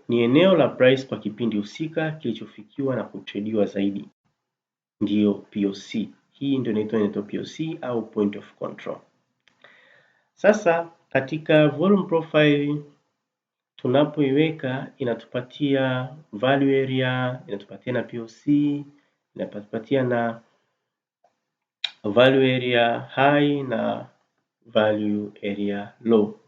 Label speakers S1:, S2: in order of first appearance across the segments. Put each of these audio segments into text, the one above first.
S1: ni eneo la price kwa kipindi husika kilichofikiwa na kutrediwa zaidi, ndiyo POC. Hii ndio inaitwa POC au point of control. Sasa katika volume profile tunapoiweka inatupatia value area, inatupatia na POC, inatupatia na value area high na value area low.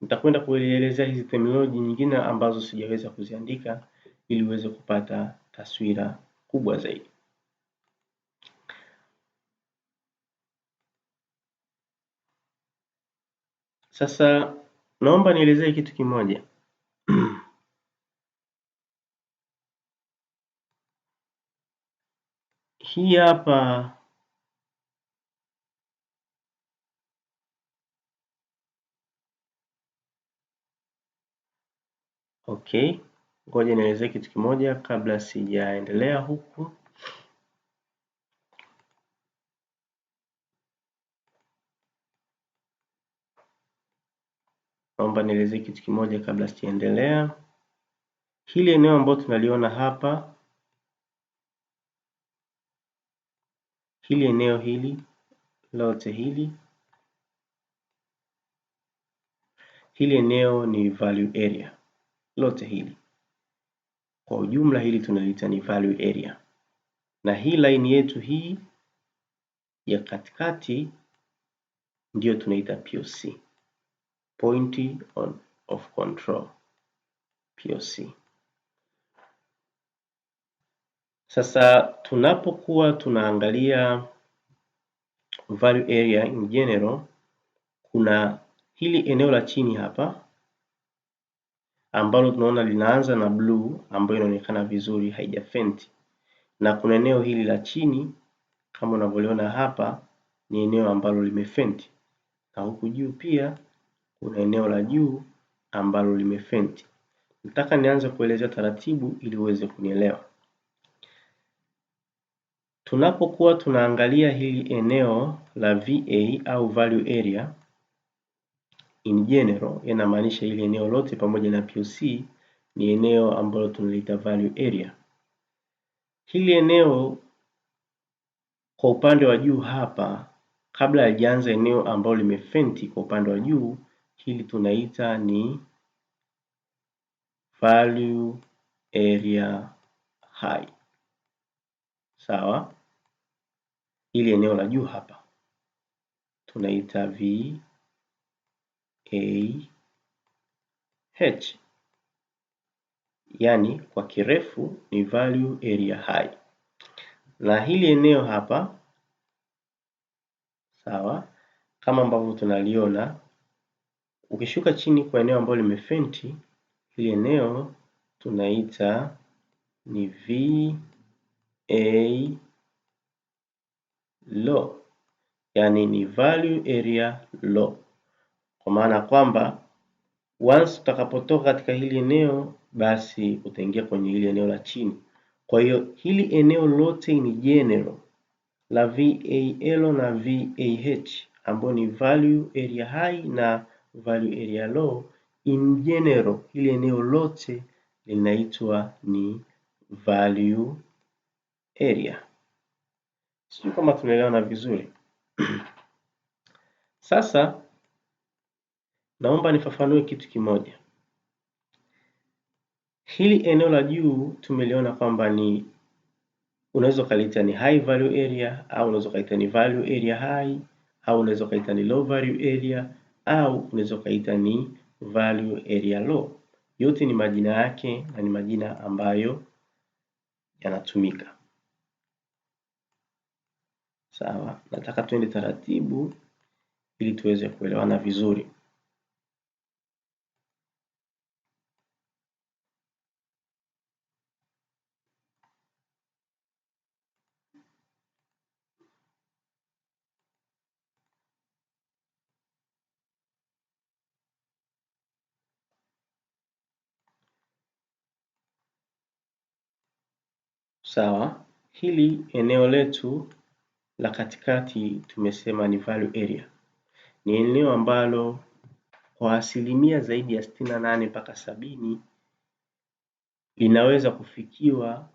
S1: Nitakwenda kuelezea hizi terminology nyingine ambazo sijaweza kuziandika ili uweze kupata taswira kubwa zaidi. Sasa naomba nielezee kitu kimoja. Hii hapa okay, ngoja nielezee kitu kimoja kabla sijaendelea huku. Naomba nielezee kitu kimoja kabla sijaendelea. Hili eneo ambalo tunaliona hapa, hili eneo hili lote hili eneo ni value area lote hili. Kwa ujumla hili tunaliita ni value area, na hii line yetu hii ya katikati ndiyo tunaita POC, point of control, POC. Sasa tunapokuwa tunaangalia value area in general, kuna hili eneo la chini hapa ambalo tunaona linaanza na blue ambayo inaonekana vizuri, haijafenti, na kuna eneo hili la chini kama unavyoliona hapa ni eneo ambalo limefenti, na huku juu pia kuna eneo la juu ambalo limefenti. Nataka nianze kuelezea taratibu ili uweze kunielewa. Tunapokuwa tunaangalia hili eneo la VA au value area in general, inamaanisha hili eneo lote pamoja na POC ni eneo ambalo tunaliita value area. Hili eneo kwa upande wa juu hapa, kabla halijaanza eneo ambalo limefenti kwa upande wa juu, hili tunaita ni value area high. Sawa? Hili eneo la juu hapa tunaita VAH, yani kwa kirefu ni value area high. Na hili eneo hapa, sawa, kama ambavyo tunaliona, ukishuka chini kwa eneo ambalo limefenti, hili eneo tunaita ni VA low, yani ni value area low, kwa maana kwamba once utakapotoka katika hili eneo basi utaingia kwenye hili eneo la chini. Kwa hiyo hili eneo lote ni general la VAL na VAH ambayo ni value area high na value area low, in general hili eneo lote linaitwa ni value area. Sio kama tunaelewana vizuri. Sasa naomba nifafanue kitu kimoja. Hili eneo la juu tumeliona kwamba ni unaweza ukaita ni high value area, au unaweza ukaita ni value area high, au unaweza ukaita ni low value area, au unaweza ukaita ni value area low. Yote ni majina yake na ni majina ambayo yanatumika. Sawa, nataka tuende taratibu ili tuweze kuelewana vizuri. Sawa, hili eneo letu la katikati tumesema ni value area. Ni eneo ambalo kwa asilimia zaidi ya 68 mpaka 70 linaweza kufikiwa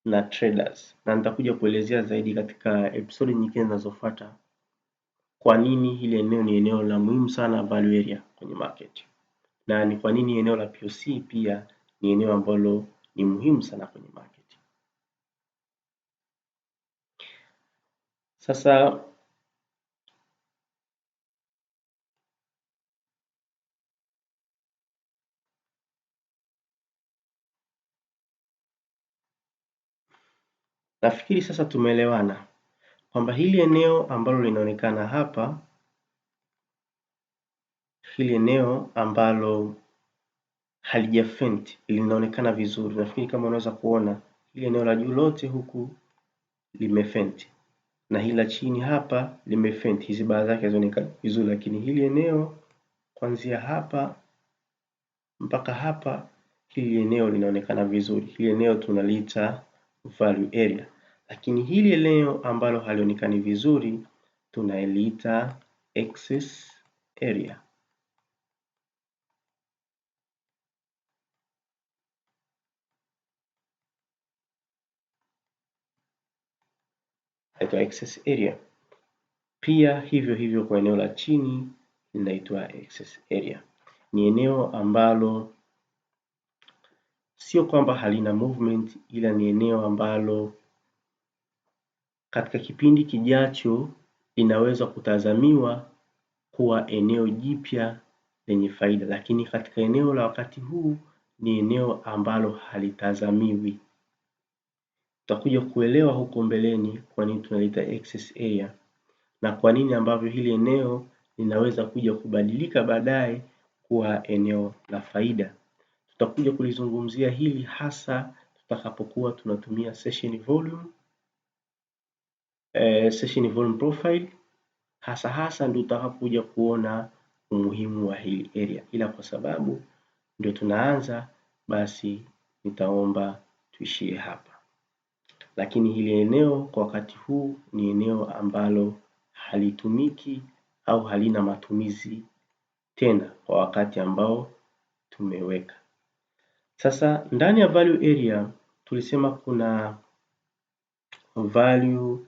S1: na traders, na nitakuja kuelezea zaidi katika episode nyingine zinazofuata kwa nini hili eneo ni eneo la muhimu sana value area kwenye market, na ni kwa nini eneo la POC pia ni eneo ambalo ni muhimu sana kwenye market. Sasa nafikiri sasa tumeelewana kwamba hili eneo ambalo linaonekana hapa, hili eneo ambalo halijafenti linaonekana vizuri. Nafikiri kama unaweza kuona hili eneo la juu lote huku limefenti na hili la chini hapa limefenti. Hizi baadhi zake zinaonekana vizuri, lakini hili eneo kuanzia hapa mpaka hapa, hili eneo linaonekana vizuri. Hili eneo tunaliita value area, lakini hili eneo ambalo halionekani vizuri tunaliita excess area. Inaitwa excess area. Pia hivyo hivyo kwa eneo la chini linaitwa excess area. Ni eneo ambalo sio kwamba halina movement, ila ni eneo ambalo katika kipindi kijacho linaweza kutazamiwa kuwa eneo jipya lenye faida, lakini katika eneo la wakati huu ni eneo ambalo halitazamiwi. Tutakuja kuelewa huko mbeleni kwa nini tunaliita excess area na kwa nini ambavyo hili eneo linaweza kuja kubadilika baadaye kuwa eneo la faida. Tutakuja kulizungumzia hili hasa tutakapokuwa tunatumia session volume profile, hasa ndio tutakapokuja kuona umuhimu wa hili area, ila kwa sababu ndio tunaanza, basi nitaomba tuishie hapa. Lakini hili eneo kwa wakati huu ni eneo ambalo halitumiki au halina matumizi tena kwa wakati ambao tumeweka. Sasa ndani ya value area tulisema kuna value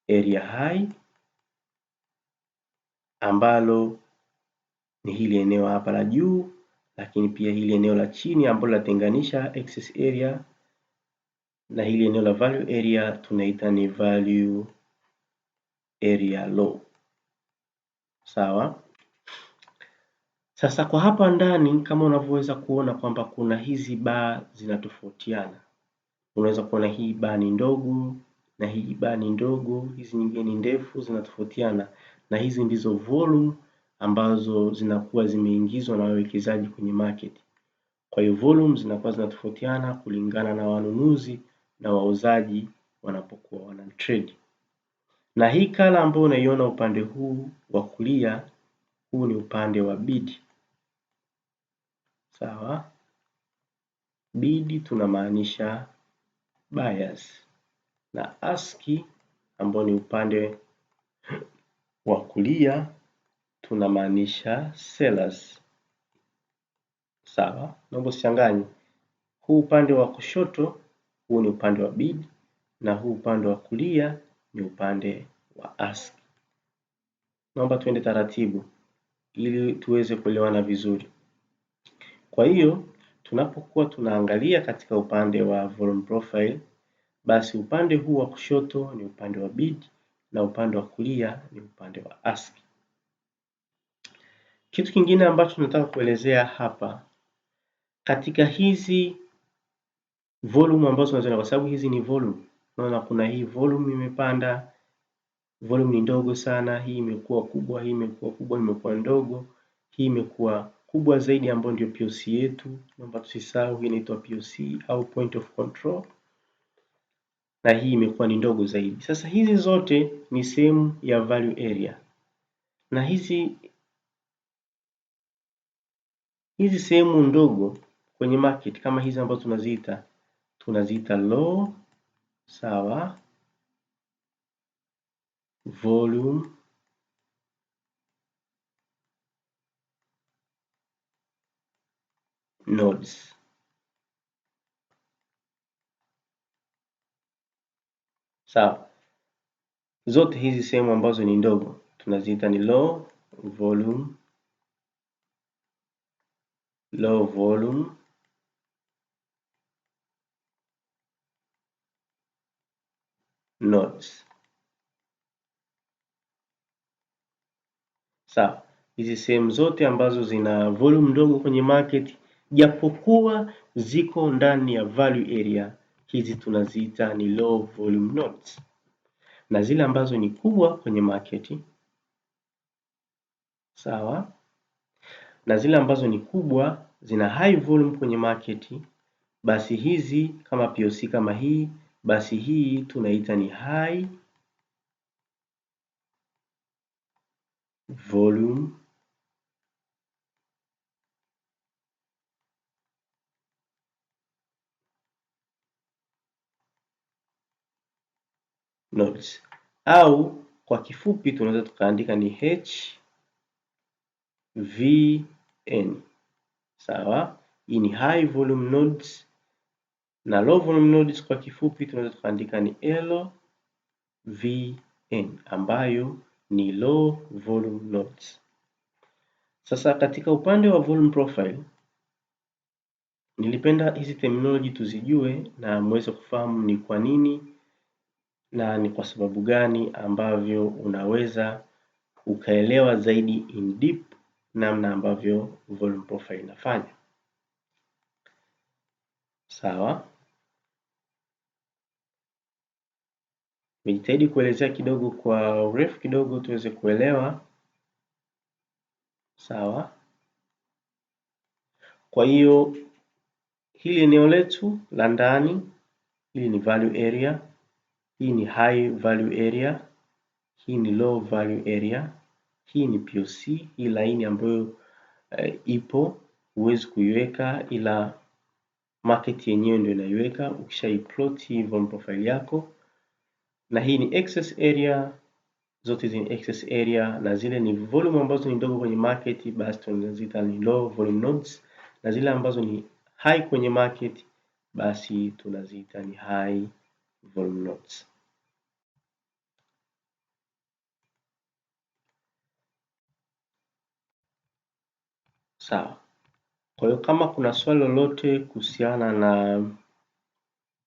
S1: area high ambalo ni hili eneo hapa la juu, lakini pia hili eneo la chini ambalo linatenganisha excess area na hili eneo la value area tunaita ni value area low. Sawa. Sasa kwa hapa ndani kama unavyoweza kuona kwamba kuna hizi bar zinatofautiana. Unaweza kuona hii bar ni ndogo na hii bar ni ndogo, hizi nyingine ni ndefu, zinatofautiana, na hizi ndizo volume ambazo zinakuwa zimeingizwa na wawekezaji kwenye market. Kwa hiyo volume zinakuwa zinatofautiana kulingana na wanunuzi na wauzaji wanapokuwa wana trade. Na hii kala ambayo unaiona upande huu wa kulia, huu ni upande wa bid. Sawa, bid tunamaanisha buyers na ask ambao ni upande wa kulia tunamaanisha sellers. Sawa, naomba usichanganye. Huu upande wa kushoto huu ni upande wa bid na huu upande wa kulia ni upande wa ask. Naomba tuende taratibu ili tuweze kuelewana vizuri. Kwa hiyo tunapokuwa tunaangalia katika upande wa volume profile, basi upande huu wa kushoto ni upande wa bid na upande wa kulia ni upande wa ask. Kitu kingine ambacho tunataka kuelezea hapa katika hizi volume ambazo tunaziona, kwa sababu hizi ni volume. Unaona kuna hii volume imepanda, volume ni ndogo sana, hii imekuwa kubwa, hii imekuwa kubwa, imekuwa ndogo, hii imekuwa kubwa zaidi ambayo ndio POC yetu. Naomba tusisahau hii inaitwa POC au point of control, na hii imekuwa ni ndogo zaidi. Sasa hizi zote ni sehemu ya value area, na hizi sehemu ndogo kwenye market kama hizi ambazo tunaziita low, sawa, volume nodes. Sawa. Zote hizi sehemu ambazo ni ndogo tunaziita ni low volume nodes. Sawa. Hizi sehemu zote ambazo zina volume ndogo kwenye market, japokuwa ziko ndani ya value area, hizi tunaziita ni low volume nodes. Na zile ambazo ni kubwa kwenye market, sawa, na zile ambazo ni kubwa zina high volume kwenye market, basi hizi kama POC kama hii, basi hii tunaita ni high volume nodes, au kwa kifupi tunaweza tukaandika ni HVN. Sawa, hii ni high volume nodes, na low volume nodes kwa kifupi tunaweza tukaandika ni LVN, ambayo ni low volume nodes. Sasa katika upande wa volume profile, nilipenda hizi terminology tuzijue na muweze kufahamu ni kwa nini na ni kwa sababu gani ambavyo unaweza ukaelewa zaidi in deep namna ambavyo volume profile inafanya. Sawa, nimejitahidi kuelezea kidogo kwa urefu kidogo tuweze kuelewa. Sawa, kwa hiyo hili eneo letu la ndani, hili ni value area, hii ni high value area, hii ni low value area, hii ni POC. Hii laini ambayo ipo huwezi kuiweka, ila market yenyewe ndio inaiweka ukishaiplot hii volume profile yako. Na hii ni excess area, zote hizi ni excess area, na zile ni volume ambazo ni ndogo kwenye market, basi tunaziita ni low volume nodes, na zile ambazo ni high kwenye market basi tunaziita ni high volume nodes. Sawa. Kwa hiyo kama kuna swali lolote kuhusiana na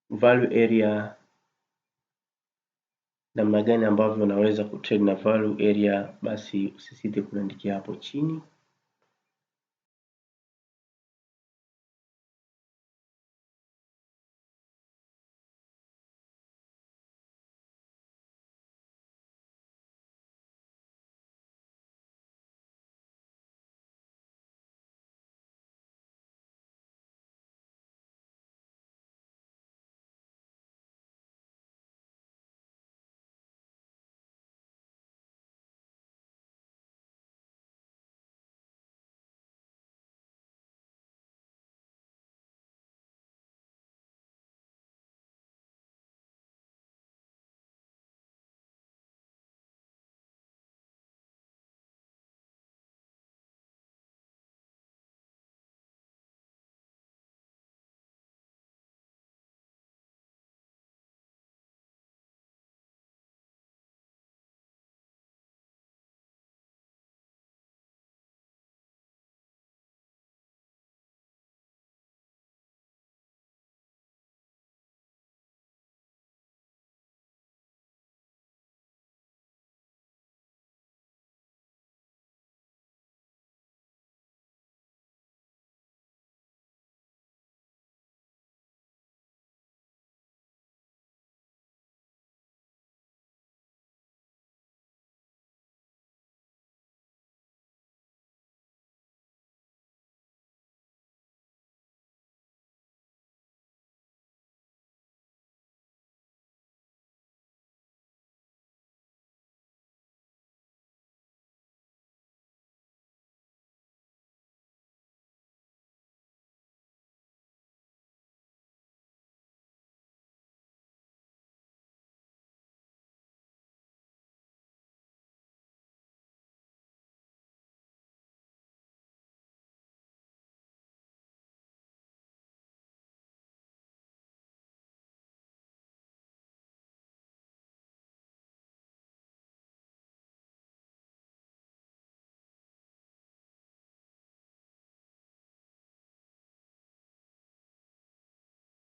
S1: value area, namna gani ambavyo unaweza kutrade na value area, basi usisite kuniandikia hapo chini.